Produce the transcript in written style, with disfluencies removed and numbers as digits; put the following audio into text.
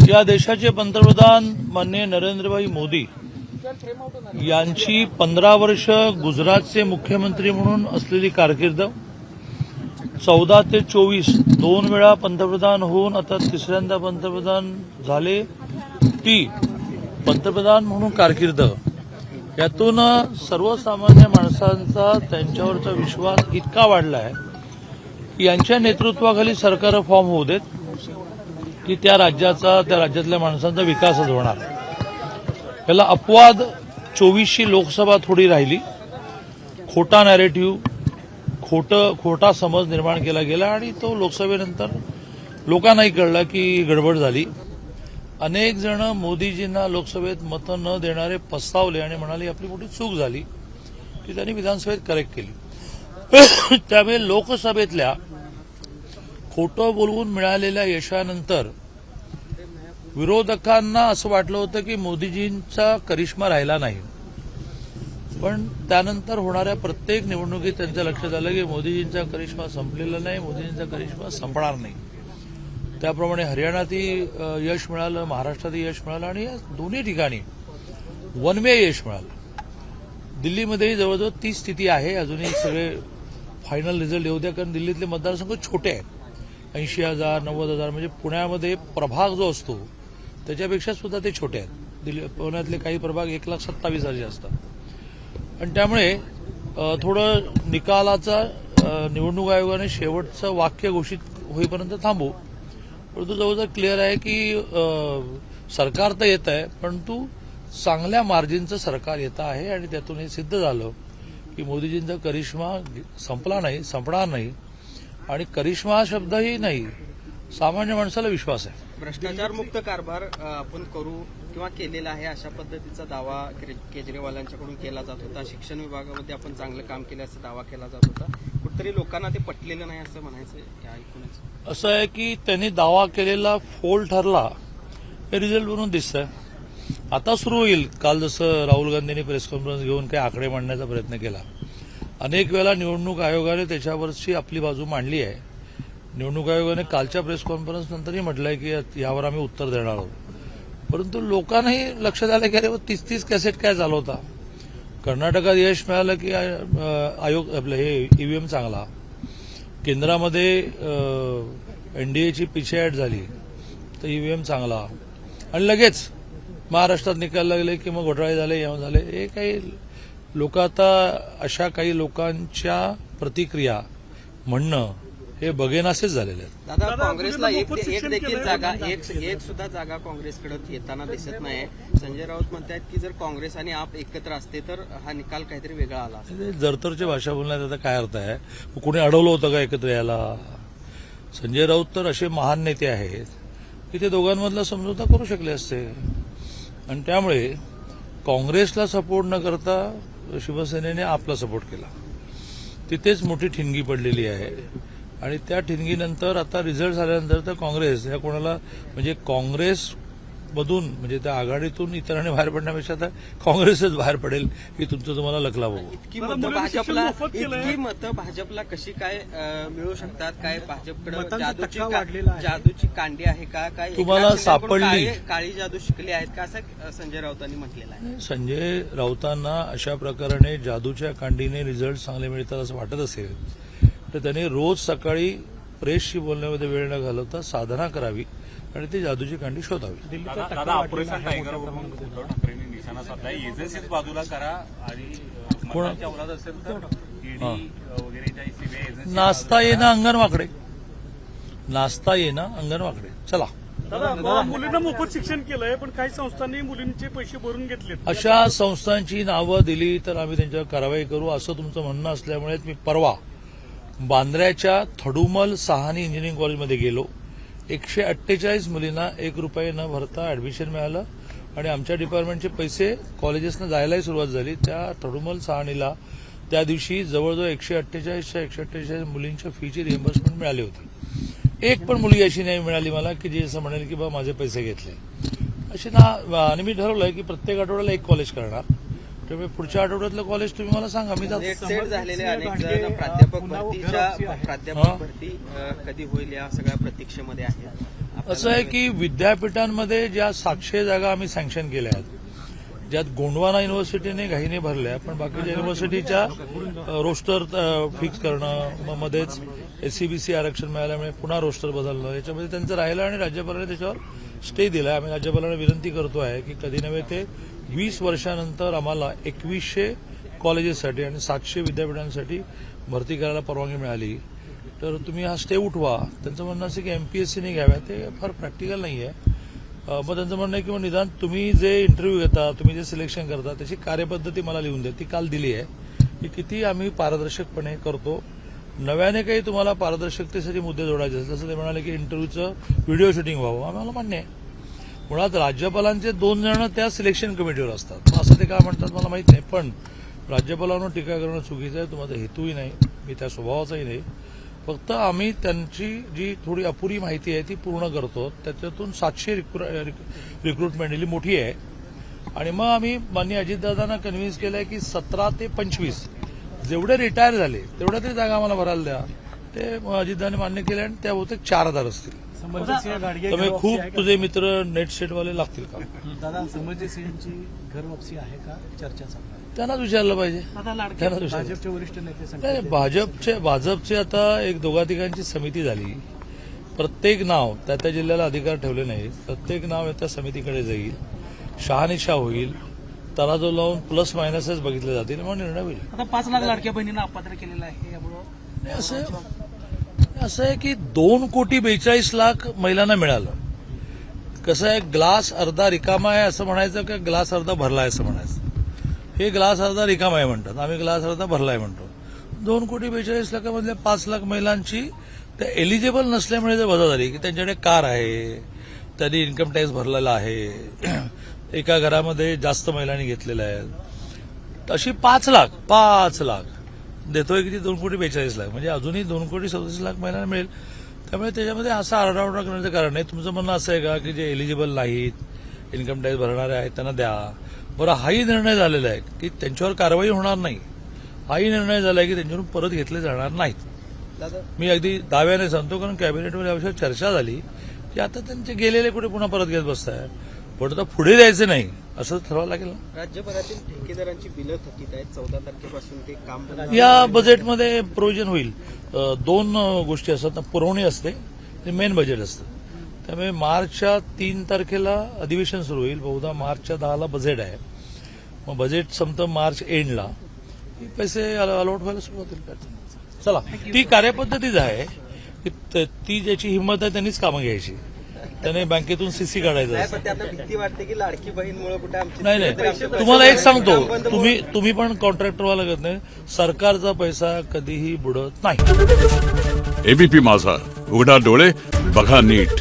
या देशाचे पंतप्रधान माननीय नरेंद्रभाई मोदी यांची 15 वर्ष गुजरातचे मुख्यमंत्री म्हणून असलेली कारकीर्द, 14 ते 24 दोन वेळा पंतप्रधान होऊन आता तिसऱ्यांदा पंतप्रधान झाले, ती पंतप्रधान म्हणून कारकीर्द, यातून सर्वसामान्य माणसांचा त्यांच्यावरचा विश्वास इतका वाढला आहे की यांच्या नेतृत्वाखाली सरकार फॉर्म होऊ देत की त्या राज्यातल्या माणसांचा विकासच होणार. याला अपवाद 24ची लोकसभा थोडी राहिली, खोटा नॅरेटिव्ह, खोटा समज निर्माण केला गेला आणि तो लोकसभेनंतर लोकांनाही कळला की गडबड झाली. अनेक जण मोदीजींना लोकसभेत मतं न देणारे पस्तावले आणि म्हणाले आपली मोठी चूक झाली, की त्यांनी विधानसभेत करेक्ट केली. त्यामुळे लोकसभेतल्या खोटं बोलवून मिळालेल्या यशानंतर विरोधकांना असं वाटलं होतं की मोदीजींचा करिश्मा राहिला नाही. पण त्यानंतर होणाऱ्या प्रत्येक निवडणुकीत त्यांच्या लक्षात आलं की मोदीजींचा करिश्मा संपलेला नाही, मोदीजींचा करिश्मा संपणार नाही. त्याप्रमाणे हरियाणातही यश मिळालं, महाराष्ट्रातही यश मिळालं आणि या दोन्ही ठिकाणी वन वे यश मिळालं. दिल्लीमध्येही जवळजवळ तीच स्थिती आहे. अजूनही सगळे फायनल रिझल्ट येऊ द्या, कारण दिल्लीतले मतदारसंघ छोटे आहेत, 80,000 90,000, म्हणजे पुण्यामध्ये प्रभाग जो असतो त्याच्यापेक्षा सुद्धा ते छोटे आहेत. पुण्यातले काही प्रभाग 1,27,000 असतात आणि त्यामुळे थोडं निकालाचा निवडणूक आयोगाने शेवटचं वाक्य घोषित होईपर्यंत थांबू. परंतु जवळजवळ क्लिअर आहे की सरकार तर येत आहे, परंतु चांगल्या मार्जिनचं सरकार येत आहे आणि त्यातून हे सिद्ध झालं की मोदीजींचा करिश्मा संपला नाही, संपणार नाही. आणि करिश्मा शब्दही नाही, सामान्य माणसाला विश्वास आहे. भ्रष्टाचार मुक्त कारभार आपण करू किंवा केलेला आहे अशा पद्धतीचा दावा केजरीवालांच्याकडून केला जात होता. शिक्षण विभागामध्ये आपण चांगलं काम केल्याचा दावा केला जात होता. कुठेतरी लोकांना ते पटलेलं नाही असं म्हणायचं या ऐकूनच. असं आहे की त्यांनी दावा केलेला फोल ठरला हे रिझल्ट वरून दिसतंय. आता सुरू होईल. काल जसं राहुल गांधींनी प्रेस कॉन्फरन्स घेऊन काही आकडे मांडण्याचा प्रयत्न केला. अनेक वेळा निवडणूक आयोगाने त्याच्यावरची आपली बाजू मांडली आहे. निवडणूक आयोगाने कालच्या प्रेस कॉन्फरन्स नंतरही म्हटलंय की यावर आम्ही उत्तर देणार आहोत. परंतु लोकांनाही लक्षात आलं की अरे 30 कॅसेट काय चालवता. कर्नाटकात यश मिळालं की आयोग आपलं हे ईव्हीएम चांगला, केंद्रामध्ये एनडीएची पिछेहाट झाली तर ईव्हीएम चांगला, आणि लगेच महाराष्ट्रात निकाल लागले की मग घोटाळे झाले, याव झाले. हे काही लोक आता अशा काही लोकांच्या प्रतिक्रिया म्हणणं हे बघेनासेच झालेले आहेत. दादा, काँग्रेसला एक सुद्धा जागा काँग्रेसकडे येताना दिसत नाही. संजय राऊत म्हणतात की जर काँग्रेस आणि आप एकत्र असते तर हा निकाल काहीतरी वेगळा आला. जरतरची भाषा बोलण्यात आता काय अर्थ आहे. कुणी अडवलं होतं का एकत्र यायला. संजय राऊत तर असे महान नेते आहेत की ते दोघांमधला समझोता करू शकले असते. आणि त्यामुळे काँग्रेसला सपोर्ट न करता शिवसेनेने आपला सपोर्ट केला. तिथेच मोठी ठिणगी पडलेली आहे. आणि त्या ठिणगीनंतर आता रिझल्ट झाल्यानंतर तर काँग्रेस या कोणाला म्हणजे काँग्रेसमधून म्हणजे त्या आघाडीतून इतरांनी बाहेर पडण्यापेक्षा आता काँग्रेसच बाहेर पडेल की तुमचं तुम्हाला लकला बघू. इतकी मतं भाजपला कशी काय मिळू शकतात. काय भाजपकडे जादूची कांडी आहे का, काय तुम्हाला सापडली काळी जादू शिकली आहेत का, असं संजय राऊतांनी म्हटलेलं आहे. संजय राऊतांना अशा प्रकारे जादूच्या कांडीने रिझल्ट चांगले मिळतात असं वाटत असेल तर त्यांनी रोज सकाळी प्रेसशी बोलण्यामध्ये वेळ न घालवता साधना करावी आणि ती जादूची कांडी शोधावी. दादा, ऑपरेशन टायगरवरून उद्धव ठाकरेंनी निशाणा साधलाय. एजन्सीच बाजूला करा आणि मतदानच्या औलाद असेल तर ईडी वगैरे सीबीआय एजन्सी नाचता येणं अंगणवाकडे, नाचता येणं अंगणवाकडे. चला. दादा, मुलींना मोफत शिक्षण केलंय पण काही संस्थांनी मुलींचे पैसे भरून घेतले. अशा संस्थांची नावं दिली तर आम्ही त्यांच्यावर कारवाई करू असं तुमचं म्हणणं असल्यामुळे मी परवा बांद्र्याच्या थडुमल साहानी इंजिनिअरिंग कॉलेजमध्ये गेलो. 148 मुलींना ₹1 न भरता ऍडमिशन मिळालं आणि आमच्या डिपार्टमेंटचे पैसे कॉलेजेसनं जायलाही सुरुवात झाली. त्या थडुमल साहानीला त्या दिवशी जवळजवळ 148 मुलींच्या फीची रिएम्बर्समेंट मिळाली होती. एक पण मुलगी अशी नाही मिळाली मला की जी असं म्हणेल की बा माझे पैसे घेतले अशी ना. आणि मी ठरवलंय की प्रत्येक आठवड्याला एक कॉलेज करणार. त्यामुळे पुढच्या आठवड्यातलं कॉलेज तुम्ही मला सांगा, मी झालेले अनेक जण प्राध्यापक भरती कधी होईल या सगळ्या प्रतीक्षेमध्ये आहेत. असं आहे की विद्यापीठांमध्ये ज्या 700 जागा आम्ही सँक्शन केल्या आहेत, ज्यात गोंडवाना युनिव्हर्सिटीने घाईने भरल्या, पण बाकीच्या युनिव्हर्सिटीच्या रोस्टर फिक्स करणं, मग मध्येच एससीबीसी आरक्षण मिळाल्यामुळे पुन्हा रोस्टर बदलणं, याच्यामध्ये त्यांचं राहिलं आणि राज्यपालांनी त्याच्यावर स्टे दिला. आम्ही राज्यपालांना विनंती करतो आहे की कधी नव्हे ते 20 वर्षानंतर आम्हाला 2100 कॉलेजेससाठी आणि 700 विद्यापीठांसाठी भरती करायला परवानगी मिळाली, तर तुम्ही हा स्टे उठवा. त्यांचं म्हणणं असं की एमपीएससीने घ्याव्या, ते फार प्रॅक्टिकल नाही आहे. मग त्यांचं म्हणणं आहे की निदान तुम्ही जे इंटरव्ह्यू घेता, तुम्ही जे सिलेक्शन करता, त्याची कार्यपद्धती मला लिहून द्या. ती काल दिली आहे की किती आम्ही पारदर्शकपणे करतो. नव्याने काही तुम्हाला पारदर्शकतेसाठी मुद्दे जोडायचे असतील, जसं ते म्हणाले की इंटरव्ह्यूचं व्हिडिओ शूटिंग व्हावं, आम्हाला मान्य आहे. मुळात राज्यपालांचे 2 जण त्या सिलेक्शन कमिटीवर असतात. मग असं ते काय म्हणतात मला माहित नाही, पण राज्यपालांवर टीका करणं चुकीचं आहे. तो माझा हेतूही नाही, मी त्या स्वभावाचाही नाही. फक्त आम्ही त्यांची जी थोडी अपुरी माहिती आहे ती पूर्ण करतो. त्याच्यातून 700 रिक्रुटमेंट दिली मोठी आहे. आणि मग आम्ही माननीय अजितदादांना कन्व्हिन्स केलंय की 17 ते 25 जेवढे रिटायर झाले तेवढ्या तरी जागा आम्हाला भरायला द्या. ते अजितदादांनी मान्य केले आणि त्या बहुतेक 4000 असतील. त्यामुळे खूप तुझे मित्र नेट सेटवाले लागतील का? दादा, संभाजी सिंहची घर वापसी आहे का? चर्चा चालू आहे. त्यांनाच विचारलं पाहिजे. त्यांनाच विचारलं. भाजपचे वरिष्ठ नेते नाही, भाजपचे आता एक 2-3 समिती झाली. प्रत्येक नाव त्या जिल्ह्याला अधिकार ठेवले नाहीत. प्रत्येक नाव त्या समितीकडे जाईल, शहानिशा होईल, तराजू लावून प्लस मायनसेस बघितले जातील, मग निर्णय होईल. आता 5 लाख लाडक्या बहिणींना अपात्र केलेलं आहे. यामुळे असं आहे की 2,42,00,000 महिलांना मिळालं. कसं आहे, ग्लास अर्धा रिकामा आहे असं म्हणायचं का ग्लास अर्धा भरला आहे असं म्हणायचं? हे ग्लास अर्धा रिकामा आहे म्हणतात, आम्ही ग्लास अर्धा भरलाय म्हणतो. 2,42,00,000 5 लाख महिलांची त्या एलिजिबल नसल्यामुळे जर वजा झाली की त्यांच्याकडे कार आहे, त्यांनी इन्कम टॅक्स भरलेला आहे, एका घरामध्ये जास्त महिलांनी घेतलेल्या आहेत, अशी 5 लाख देतोय किती? 2,42,00,000 म्हणजे अजूनही 2,37,00,000 महिलांना मिळेल. त्यामुळे त्याच्यामध्ये असा आरडाओरडा करण्याचं कारण नाही. तुमचं म्हणणं असं आहे का की जे एलिजिबल नाहीत, इन्कम टॅक्स भरणारे आहेत त्यांना द्या. बरं, हाही निर्णय झालेला आहे की त्यांच्यावर कारवाई होणार नाही. हाही निर्णय झाला आहे की त्यांच्यावरून परत घेतले जाणार नाहीत. मी अगदी दाव्याने सांगतो, कारण कॅबिनेटवर या विषयावर चर्चा झाली की आता त्यांचे गेलेले कुठे पुन्हा परत घेत बसताय, पण आता पुढे द्यायचे नाही असं ठरवावं लागेल ना. राज्यभरातील ठेकेदारांची बिलं थकीत आहेत. 14 तारखेपासून ते काम बंद. या बजेटमध्ये प्रोव्हिजन होईल. 2 गोष्टी असतात ना, पुरवणी असते आणि मेन बजेट असतं. त्यामुळे मार्चच्या 3 तारखेला अधिवेशन सुरू होईल. बहुधा मार्चच्या 10ला बजेट आहे. मग बजेट संपतं मार्च एंडला, पैसे अलॉट व्हायला सुरुवात होईल. चला, ती कार्यपद्धतीच आहे की ती ज्याची हिंमत आहे त्यांनीच कामं घ्यायची. त्याने बँकेतून सीसी काढायचं असतं. आता भीती वाटते की लाडकी बहीणमुळे कुठे आमची नाही, तुम्हाला एक सांगतो, तुम्ही पण कॉन्ट्रॅक्टरवाला करत नाही, सरकारचा पैसा कधीही बुडत नाही. एबीपी माझा, उघडा डोळे बघा नीट.